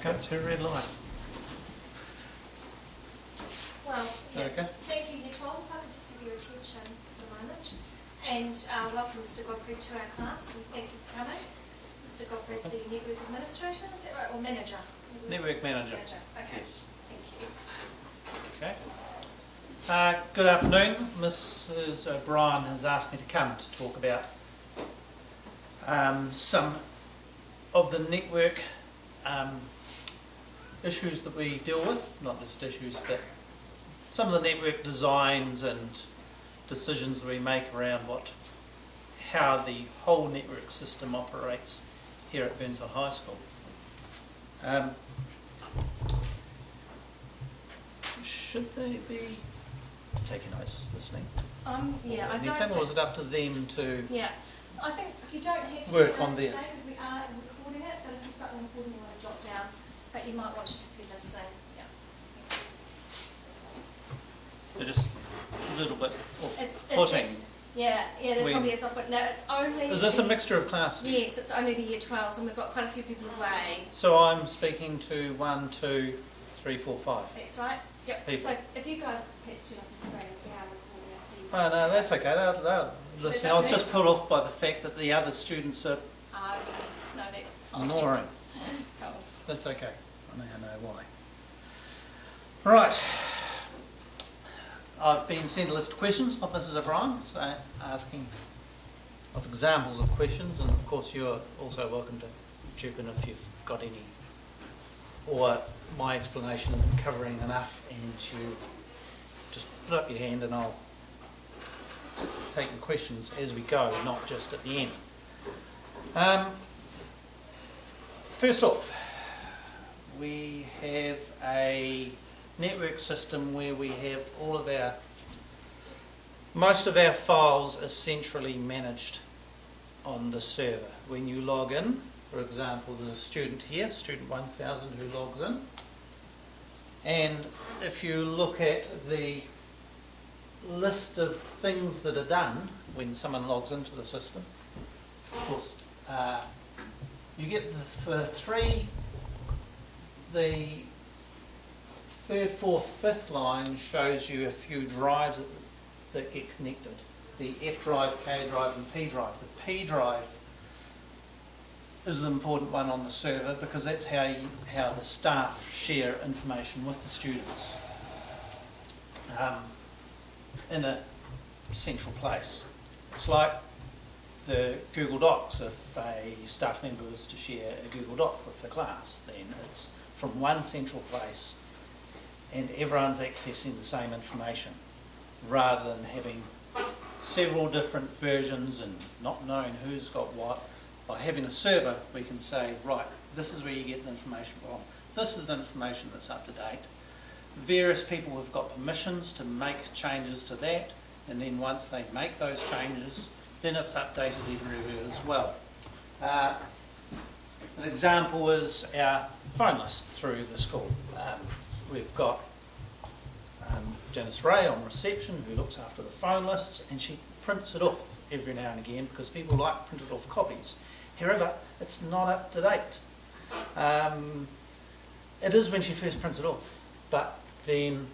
Go to red light. Well, yeah, Okay. thank you, Year 12. If I could just have your attention for a moment. And welcome Mr Godfrey to our class. And thank you for coming. Mr Godfrey is the Network Administrator, is that right? Or Manager? Network Manager. Okay, Yes. thank you. Okay. Good afternoon. Mrs O'Brien has asked me to come to talk about some of the network issues that we deal with, not just issues, but some of the network designs and decisions that we make around how the whole network system operates here at Burnsville High School. Should they be taking notes, listening? Yeah, I don't Anything, or think... is it up to them to Yeah, I think you don't have to work do on that there? today because we are recording it, but if it's something important you want to jot down, but you might want to just be listening. Yeah. They're just a little bit It's off-putting? Yeah, it When- probably is off, but no, it's only... Is this a mixture of classes? Yes, it's only the Year 12s and we've got quite a few people away. So I'm speaking to 1, 2, 3, 4, 5. That's right. Yep. People. So if you guys perhaps turn off the screens, we are recording it. So you Oh, no, that's okay. They'll listen. I was okay. just put off by the fact that the other students are Okay. No, that's fine. ignoring. Cool. That's okay. I now know why. Right. I've been sent a list of questions by Mrs O'Brien, so asking of examples of questions, and of course you're also welcome to chip in if you've got any, or my explanation isn't covering enough and you just put up your hand and I'll take the questions as we go, not just at the end. First off, we have a network system where we have most of our files are centrally managed on the server. When you log in, for example, there's a student here, student 1000, who logs in, and if you look at the list of things that are done when someone logs into the system, of course, you get the third, fourth, fifth line shows you a few drives that get connected. The F drive, K drive and P drive. The P drive is the important one on the server because that's how the staff share information with the students in a central place. It's like the Google Docs. If a staff member was to share a Google Doc with the class, then it's from one central place and everyone's accessing the same information rather than having several different versions and not knowing who's got what. By having a server, we can say, right, this is where you get the information from. This is the information that's up to date. Various people have got permissions to make changes to that, and then once they make those changes, then it's updated everywhere as well. An example is our phone list through the school. We've got Janice Ray on reception who looks after the phone lists, and she prints it off every now and again because people like printed off copies. However, it's not up to date. It is when she first prints it off, but then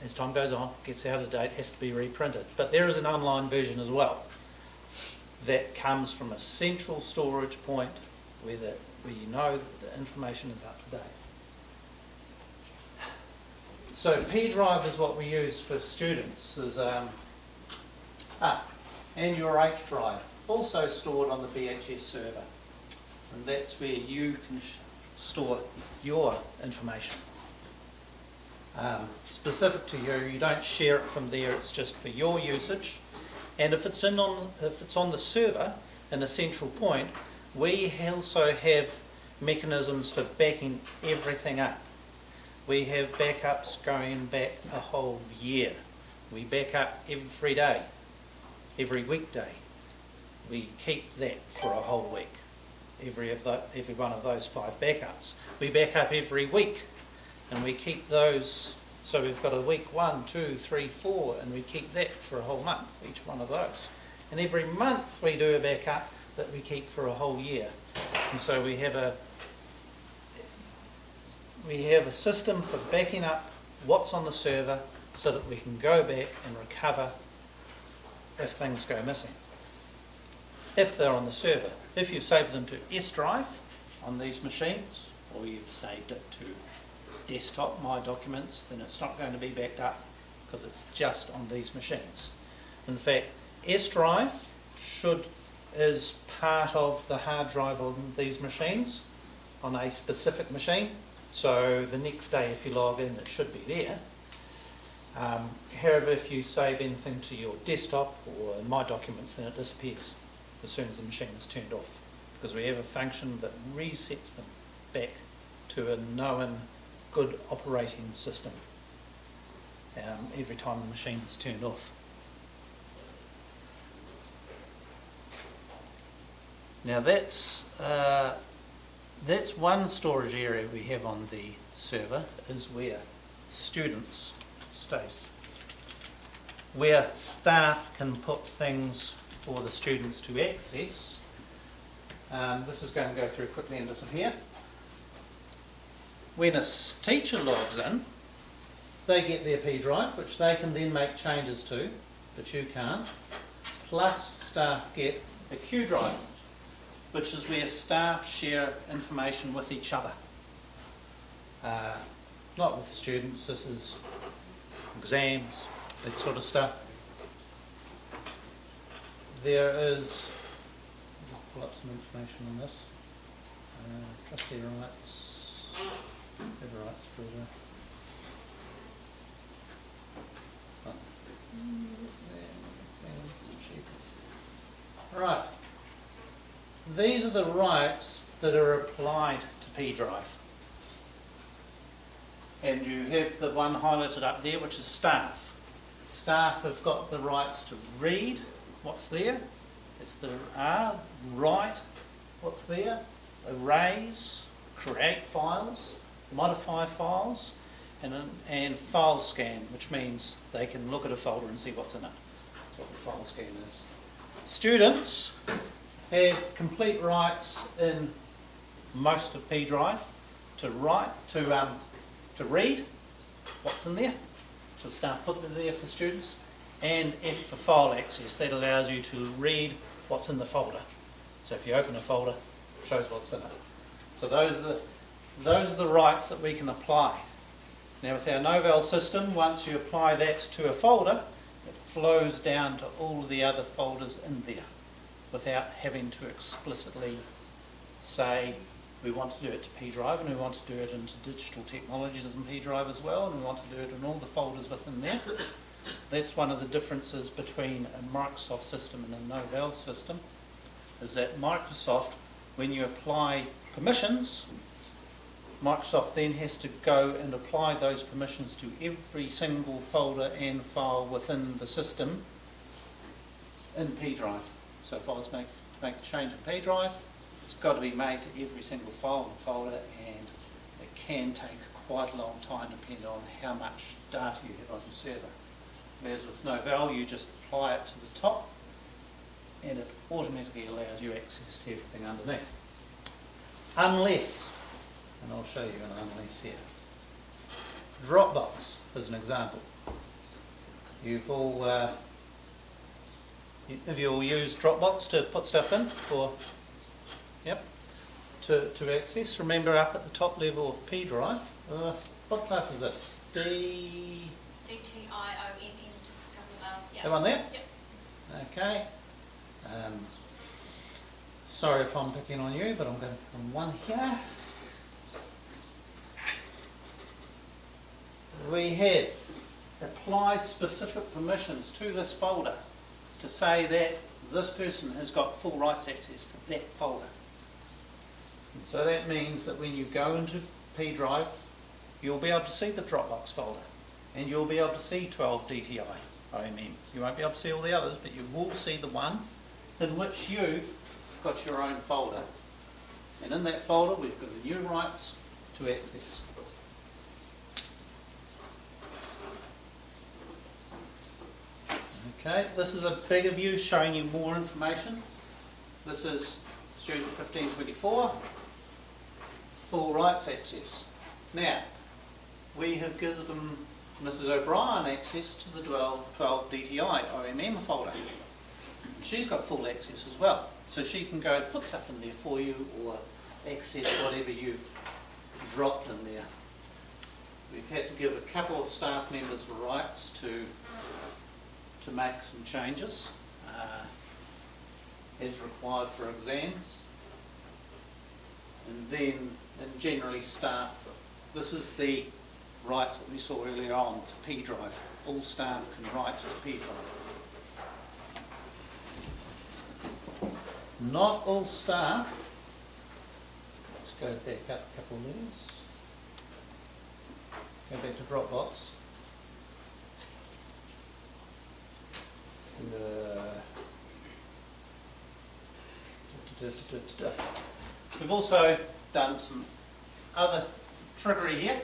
as time goes on, it gets out of date, has to be reprinted. But there is an online version as well that comes from a central storage point where you know that the information is up to date. So P drive is what we use for students, and your H drive, also stored on the BHS server, and that's where you can store your information. Specific to you, you don't share it from there, it's just for your usage. And if it's on the server in a central point, we also have mechanisms for backing everything up. We have backups going back a whole year. We back up every day, every weekday. We keep that for a whole week, every one of those 5 backups. We back up every week, and we keep those. So we've got a week 1, 2, 3, 4, and we keep that for a whole month, each one of those. And every month we do a backup that we keep for a whole year. And so we have we have a system for backing up what's on the server so that we can go back and recover if things go missing. If they're on the server. If you've saved them to S drive on these machines, or you've saved it to desktop, My Documents, then it's not going to be backed up because it's just on these machines. In fact, S drive is part of the hard drive on these machines, on a specific machine. So the next day if you log in, it should be there. However, if you save anything to your desktop or in My Documents, then it disappears as soon as the machine is turned off, because we have a function that resets them back to a known good operating system every time the machine is turned off. Now that's one storage area we have on the server, is where students stays, where staff can put things for the students to access. This is going to go through quickly and disappear. When a teacher logs in, they get their P drive, which they can then make changes to, but you can't. Plus staff get a Q drive, which is where staff share information with each other. Not with students, this is exams, that sort of stuff. There is, I'll pull up some information on this. Trustee rights, whoever rights for the right. These are the rights that are applied to P drive. And you have the one highlighted up there, which is staff. Staff have got the rights to read what's there. It's the R, write what's there, erase, create files, modify files, and file scan, which means they can look at a folder and see what's in it. That's what the file scan is. Students have complete rights in most of P drive to write, to read what's in there. So staff put them there for students, and F for file access. That allows you to read what's in the folder. So if you open a folder, it shows what's in it. So those are the rights that we can apply. Now with our Novell system, once you apply that to a folder, it flows down to all the other folders in there without having to explicitly say we want to do it to P drive, and we want to do it into digital technologies in P drive as well, and we want to do it in all the folders within there. That's one of the differences between a Microsoft system and a Novell system, is that Microsoft, when you apply permissions, Microsoft then has to go and apply those permissions to every single folder and file within the system in P drive. So if I was to make a change in P drive, it's got to be made to every single file and folder, and it can take quite a long time depending on how much data you have on your server. Whereas with Novell, you just apply it to the top and it automatically allows you access to everything underneath. Unless, and I'll show you an unless here. Dropbox is an example. You've all, have you all used Dropbox to put stuff in for, yep, to access? Remember up at the top level of P drive, what class is this? DTIONN, just come above. Yeah. That one there? Yep. Okay. Sorry if I'm picking on you, but I'm going from one here. We have applied specific permissions to this folder to say that this person has got full rights access to that folder. And so that means that when you go into P drive, you'll be able to see the Dropbox folder, and you'll be able to see 12 DTI OMM. You won't be able to see all the others, but you will see the one in which you've got your own folder. And in that folder, we've got the new rights to access. Okay, this is a bigger view showing you more information. This is student 1524, full rights access. Now, we have given Mrs. O'Brien access to the 12 DTI OMM folder. She's got full access as well, so she can go and put stuff in there for you or access whatever you've dropped in there. We've had to give a couple of staff members the rights to make some changes as required for exams. And then, and generally staff, this is the rights that we saw earlier on to P drive. All staff can write to P drive. Not all staff, let's go back up a couple of minutes. Go back to Dropbox. We've also done some other trickery here.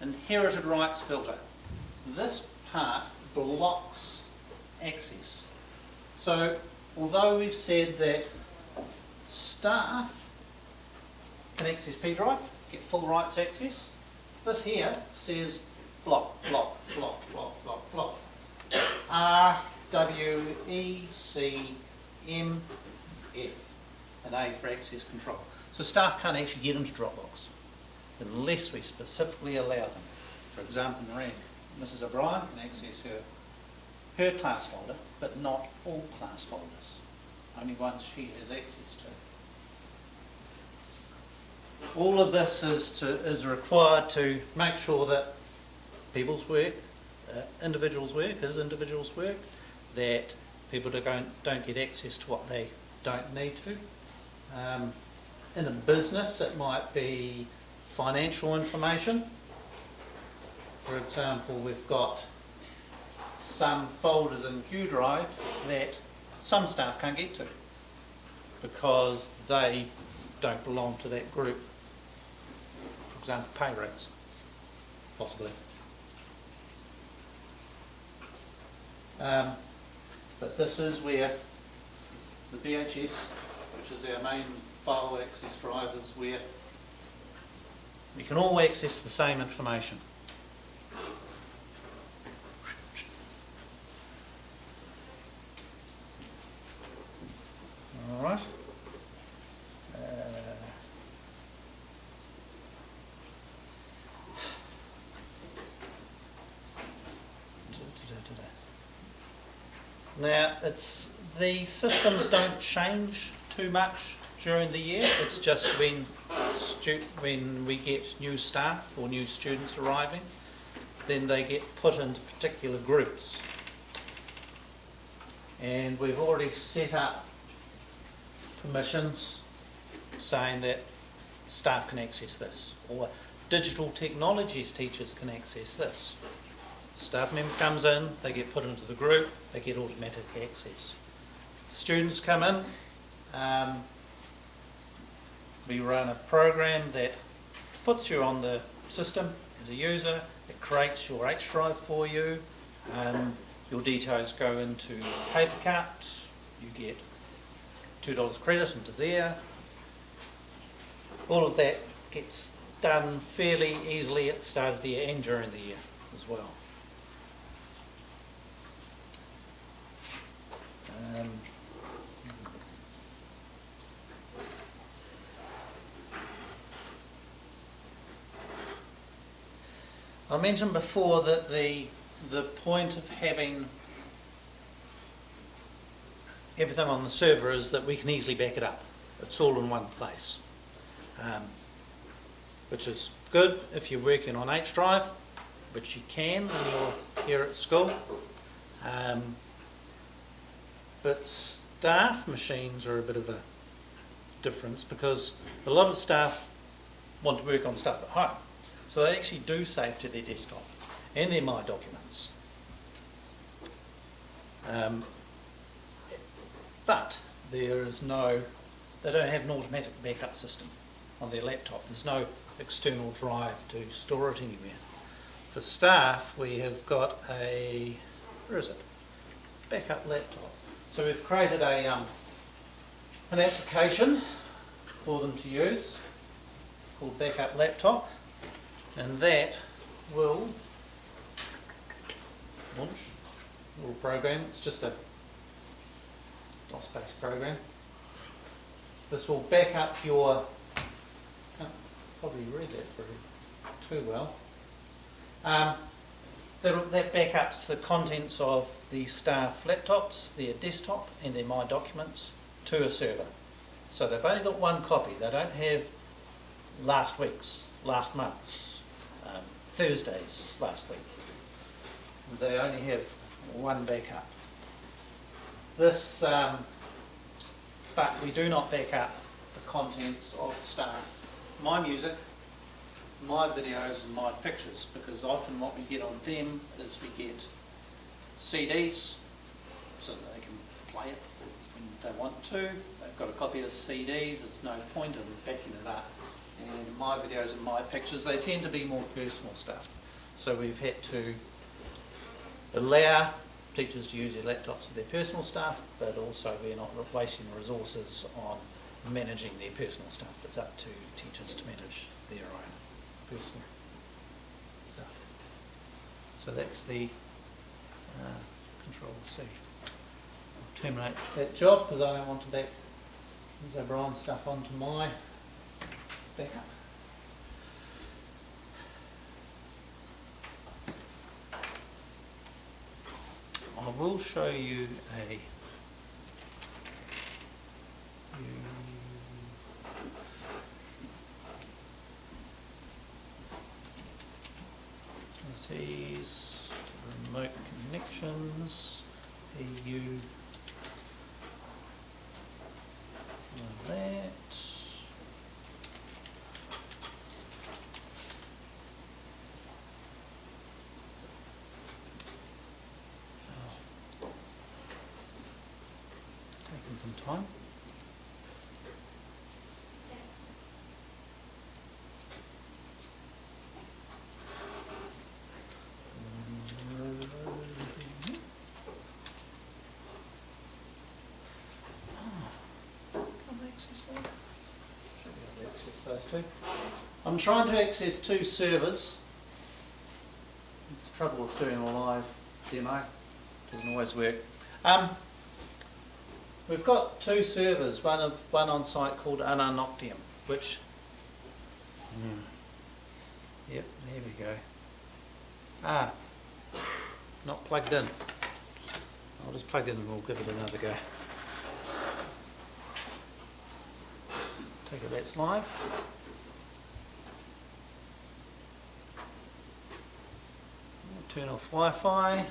Inherited rights filter. This part blocks access. So although we've said that staff can access P drive, get full rights access, this here says block, block, block, block, block, block. R, W, E, C, M, F, and A for access control. So staff can't actually get into Dropbox unless we specifically allow them. For example, Mrs. O'Brien can access her class folder, but not all class folders. Only ones she has access to. All of this is required to make sure that people's work, individuals' work is individuals' work, that people don't get access to what they don't need to. In a business, it might be financial information. For example, we've got some folders in Q Drive that some staff can't get to because they don't belong to that group. For example, pay rates, possibly. But this is where the VHS, which is our main file access drive, is where we can all access the same information. All right. Now, the systems don't change too much during the year. It's just when we get new staff or new students arriving, then they get put into particular groups. And we've already set up permissions saying that staff can access this, or digital technologies teachers can access this. Staff member comes in, they get put into the group, they get automatic access. Students come in, we run a program that puts you on the system as a user, it creates your H drive for you, your details go into paper cut, you get $2 credit into there. All of that gets done fairly easily at the start of the year and during the year as well. I mentioned before that the point of having everything on the server is that we can easily back it up. It's all in one place, which is good if you're working on H drive, which you can when you're here at school. But staff machines are a bit of a difference because a lot of staff want to work on stuff at home. So they actually do save to their desktop and their My Documents. But there is they don't have an automatic backup system on their laptop. There's no external drive to store it anywhere. For staff, we have got where is it? Backup laptop. So we've created an application for them to use. called Backup Laptop, and that will launch a little program. It's just a DOS-based program. This will back up your, can't probably read that too well. That backups the contents of the staff laptops, their desktop and their My Documents to a server. So they've only got one copy. They don't have last week's, last month's, Thursday's last week. They only have one backup. This, but we do not back up the contents of the staff, my music, my videos and my pictures, because often what we get on them is we get CDs so that they can play it when they want to. They've got a copy of CDs, there's no point in backing it up. And my videos and my pictures, they tend to be more personal stuff. So we've had to allow teachers to use their laptops for their personal stuff, but also we're not wasting resources on managing their personal stuff. It's up to teachers to manage their own personal stuff. So that's the Control C. I'll terminate that job because I don't want to back Ms O'Brien's stuff onto my backup. I will show you a utilities, remote connections, EU, like that. It's taken some time. Those two. I'm trying to access two servers. It's the trouble with doing a live demo. Doesn't always work. We've got two servers, one on site called Ananoctium, which yep, there we go. Not plugged in. I'll just plug it in and we'll give it another go. Take it that's live. Turn off Wi-Fi.